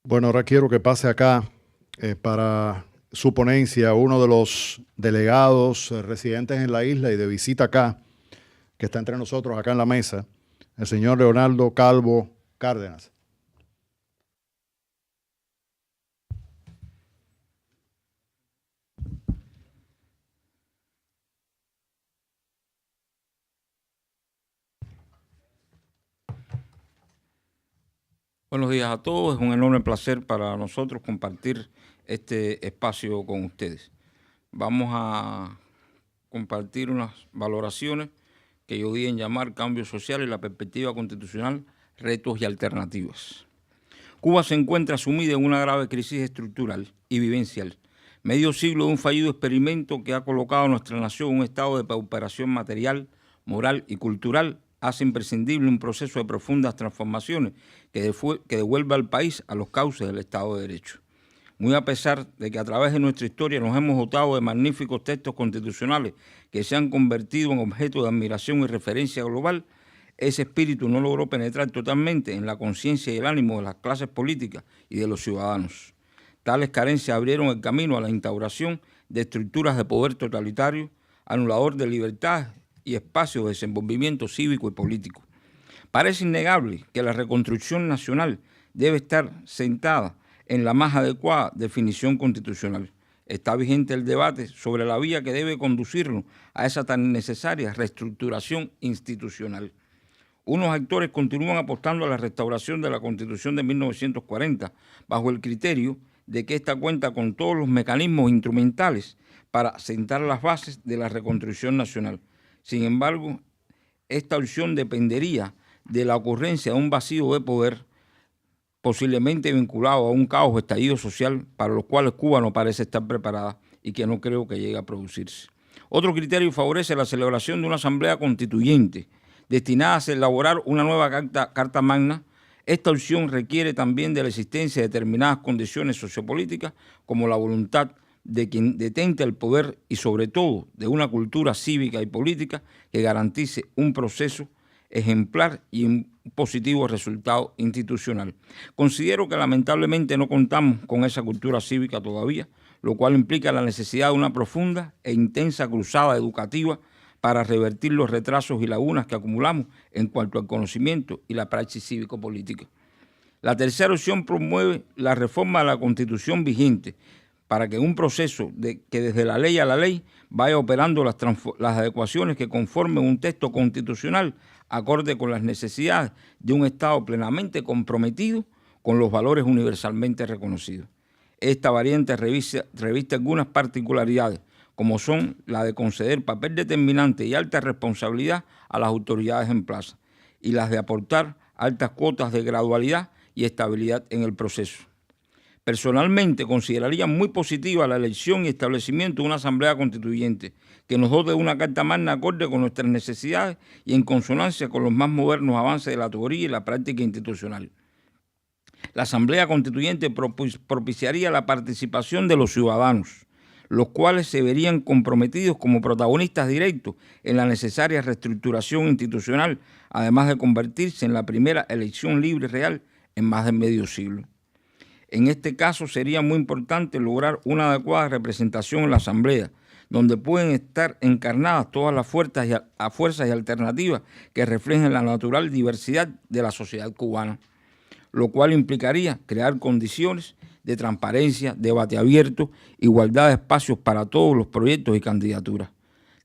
Bueno, ahora quiero que pase acá para su ponencia uno de los delegados residentes en la isla y de visita acá, que está entre nosotros acá en la mesa, el señor Leonardo Calvo Cárdenas. Buenos días a todos. Es un enorme placer para nosotros compartir este espacio con ustedes. Vamos a compartir unas valoraciones que yo di en llamar Cambio Social y la Perspectiva Constitucional, Retos y Alternativas. Cuba se encuentra sumida en una grave crisis estructural y vivencial, medio siglo de un fallido experimento que ha colocado a nuestra nación en un estado de pauperación material, moral y cultural. Hace imprescindible un proceso de profundas transformaciones que devuelva al país a los cauces del Estado de Derecho. Muy a pesar de que a través de nuestra historia nos hemos dotado de magníficos textos constitucionales que se han convertido en objeto de admiración y referencia global, ese espíritu no logró penetrar totalmente en la conciencia y el ánimo de las clases políticas y de los ciudadanos. Tales carencias abrieron el camino a la instauración de estructuras de poder totalitario, anulador de libertades y espacios de desenvolvimiento cívico y político. Parece innegable que la reconstrucción nacional debe estar sentada en la más adecuada definición constitucional. Está vigente el debate sobre la vía que debe conducirnos a esa tan necesaria reestructuración institucional. Unos actores continúan apostando a la restauración de la Constitución de 1940 bajo el criterio de que ésta cuenta con todos los mecanismos instrumentales para sentar las bases de la reconstrucción nacional. Sin embargo, esta opción dependería de la ocurrencia de un vacío de poder posiblemente vinculado a un caos o estallido social para los cuales Cuba no parece estar preparada y que no creo que llegue a producirse. Otro criterio favorece la celebración de una asamblea constituyente destinada a elaborar una nueva carta magna. Esta opción requiere también de la existencia de determinadas condiciones sociopolíticas como la voluntad de quien detenta el poder y sobre todo de una cultura cívica y política que garantice un proceso ejemplar y un positivo resultado institucional. Considero que lamentablemente no contamos con esa cultura cívica todavía, lo cual implica la necesidad de una profunda e intensa cruzada educativa para revertir los retrasos y lagunas que acumulamos en cuanto al conocimiento y la praxis cívico-política. La tercera opción promueve la reforma de la Constitución vigente para que un proceso que desde la ley a la ley vaya operando las adecuaciones que conformen un texto constitucional acorde con las necesidades de un Estado plenamente comprometido con los valores universalmente reconocidos. Esta variante reviste algunas particularidades, como son la de conceder papel determinante y alta responsabilidad a las autoridades en plaza, y las de aportar altas cuotas de gradualidad y estabilidad en el proceso. Personalmente consideraría muy positiva la elección y establecimiento de una asamblea constituyente que nos dote de una carta magna acorde con nuestras necesidades y en consonancia con los más modernos avances de la teoría y la práctica institucional. La asamblea constituyente propiciaría la participación de los ciudadanos, los cuales se verían comprometidos como protagonistas directos en la necesaria reestructuración institucional, además de convertirse en la primera elección libre y real en más de medio siglo. En este caso sería muy importante lograr una adecuada representación en la Asamblea, donde pueden estar encarnadas todas las fuerzas y alternativas que reflejen la natural diversidad de la sociedad cubana, lo cual implicaría crear condiciones de transparencia, debate abierto, igualdad de espacios para todos los proyectos y candidaturas.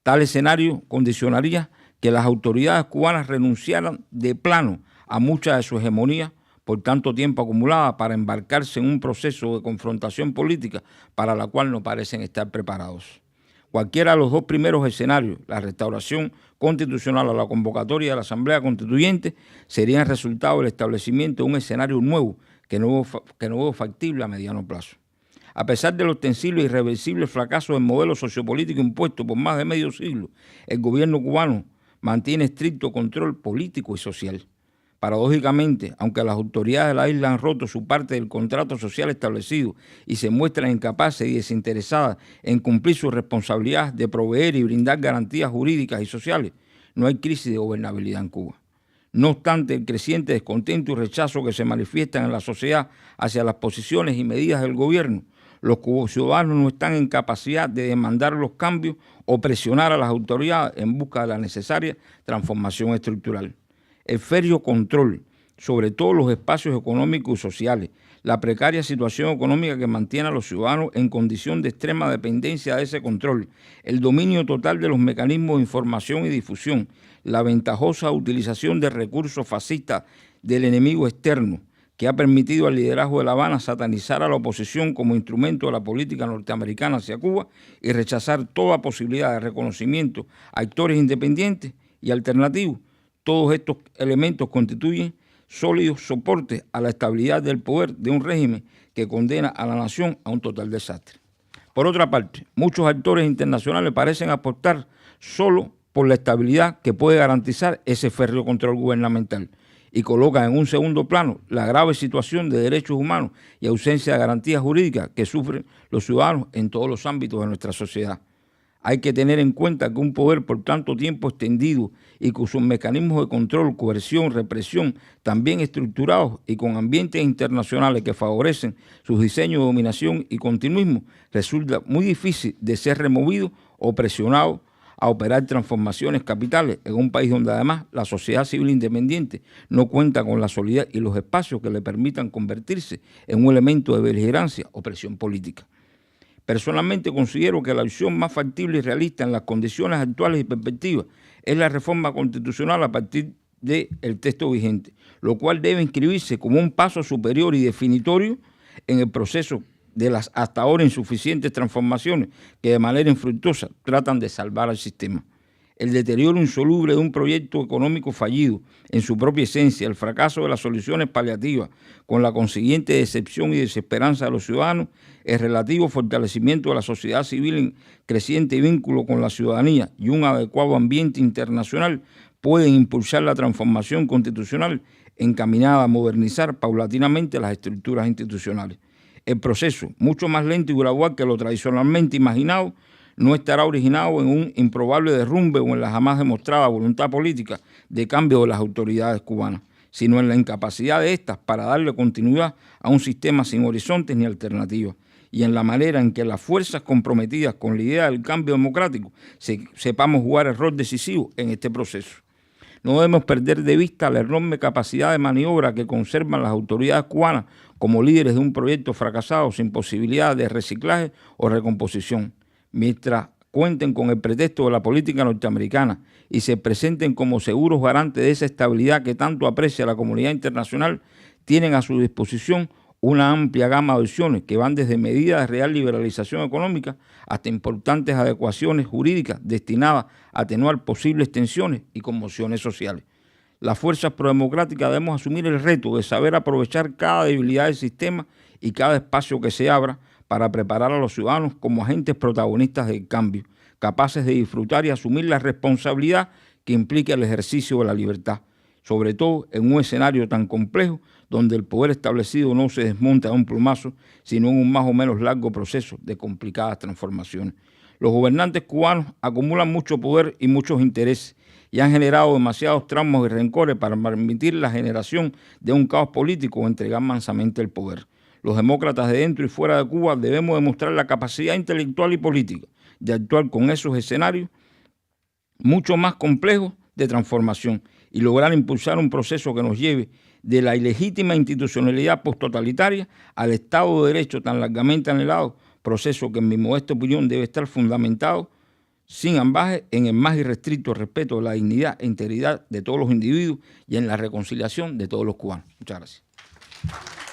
Tal escenario condicionaría que las autoridades cubanas renunciaran de plano a mucha de su hegemonía por tanto tiempo acumulada para embarcarse en un proceso de confrontación política para la cual no parecen estar preparados. Cualquiera de los dos primeros escenarios, la restauración constitucional o la convocatoria de la Asamblea Constituyente, sería el resultado del establecimiento de un escenario nuevo que no veo factible a mediano plazo. A pesar del ostensible e irreversible fracaso del modelo sociopolítico impuesto por más de medio siglo, el gobierno cubano mantiene estricto control político y social. Paradójicamente, aunque las autoridades de la isla han roto su parte del contrato social establecido y se muestran incapaces y desinteresadas en cumplir su responsabilidad de proveer y brindar garantías jurídicas y sociales, no hay crisis de gobernabilidad en Cuba. No obstante, el creciente descontento y rechazo que se manifiestan en la sociedad hacia las posiciones y medidas del gobierno, los ciudadanos no están en capacidad de demandar los cambios o presionar a las autoridades en busca de la necesaria transformación estructural. El férreo control sobre todos los espacios económicos y sociales, la precaria situación económica que mantiene a los ciudadanos en condición de extrema dependencia de ese control, el dominio total de los mecanismos de información y difusión, la ventajosa utilización de recursos fascistas del enemigo externo, que ha permitido al liderazgo de La Habana satanizar a la oposición como instrumento de la política norteamericana hacia Cuba y rechazar toda posibilidad de reconocimiento a actores independientes y alternativos. Todos estos elementos constituyen sólidos soportes a la estabilidad del poder de un régimen que condena a la nación a un total desastre. Por otra parte, muchos actores internacionales parecen apostar solo por la estabilidad que puede garantizar ese férreo control gubernamental y colocan en un segundo plano la grave situación de derechos humanos y ausencia de garantías jurídicas que sufren los ciudadanos en todos los ámbitos de nuestra sociedad. Hay que tener en cuenta que un poder por tanto tiempo extendido y con sus mecanismos de control, coerción, represión, también estructurados y con ambientes internacionales que favorecen sus diseños de dominación y continuismo, resulta muy difícil de ser removido o presionado a operar transformaciones capitales en un país donde además la sociedad civil independiente no cuenta con la solidez y los espacios que le permitan convertirse en un elemento de beligerancia o presión política. Personalmente considero que la opción más factible y realista en las condiciones actuales y perspectivas es la reforma constitucional a partir del texto vigente, lo cual debe inscribirse como un paso superior y definitorio en el proceso de las hasta ahora insuficientes transformaciones que de manera infructuosa tratan de salvar al sistema. El deterioro insoluble de un proyecto económico fallido en su propia esencia, el fracaso de las soluciones paliativas, con la consiguiente decepción y desesperanza de los ciudadanos, el relativo fortalecimiento de la sociedad civil en creciente vínculo con la ciudadanía y un adecuado ambiente internacional pueden impulsar la transformación constitucional encaminada a modernizar paulatinamente las estructuras institucionales. El proceso, mucho más lento y gradual que lo tradicionalmente imaginado, no estará originado en un improbable derrumbe o en la jamás demostrada voluntad política de cambio de las autoridades cubanas, sino en la incapacidad de éstas para darle continuidad a un sistema sin horizontes ni alternativas, y en la manera en que las fuerzas comprometidas con la idea del cambio democrático sepamos jugar el rol decisivo en este proceso. No debemos perder de vista la enorme capacidad de maniobra que conservan las autoridades cubanas como líderes de un proyecto fracasado sin posibilidad de reciclaje o recomposición. Mientras cuenten con el pretexto de la política norteamericana y se presenten como seguros garantes de esa estabilidad que tanto aprecia la comunidad internacional, tienen a su disposición una amplia gama de opciones que van desde medidas de real liberalización económica hasta importantes adecuaciones jurídicas destinadas a atenuar posibles tensiones y conmociones sociales. Las fuerzas prodemocráticas debemos asumir el reto de saber aprovechar cada debilidad del sistema y cada espacio que se abra para preparar a los ciudadanos como agentes protagonistas del cambio, capaces de disfrutar y asumir la responsabilidad que implica el ejercicio de la libertad, sobre todo en un escenario tan complejo donde el poder establecido no se desmonta de un plumazo, sino en un más o menos largo proceso de complicadas transformaciones. Los gobernantes cubanos acumulan mucho poder y muchos intereses y han generado demasiados traumas y rencores para permitir la generación de un caos político o entregar mansamente el poder. Los demócratas de dentro y fuera de Cuba debemos demostrar la capacidad intelectual y política de actuar con esos escenarios mucho más complejos de transformación y lograr impulsar un proceso que nos lleve de la ilegítima institucionalidad posttotalitaria al Estado de Derecho tan largamente anhelado, proceso que en mi modesta opinión debe estar fundamentado sin ambaje en el más irrestricto respeto de la dignidad e integridad de todos los individuos y en la reconciliación de todos los cubanos. Muchas gracias.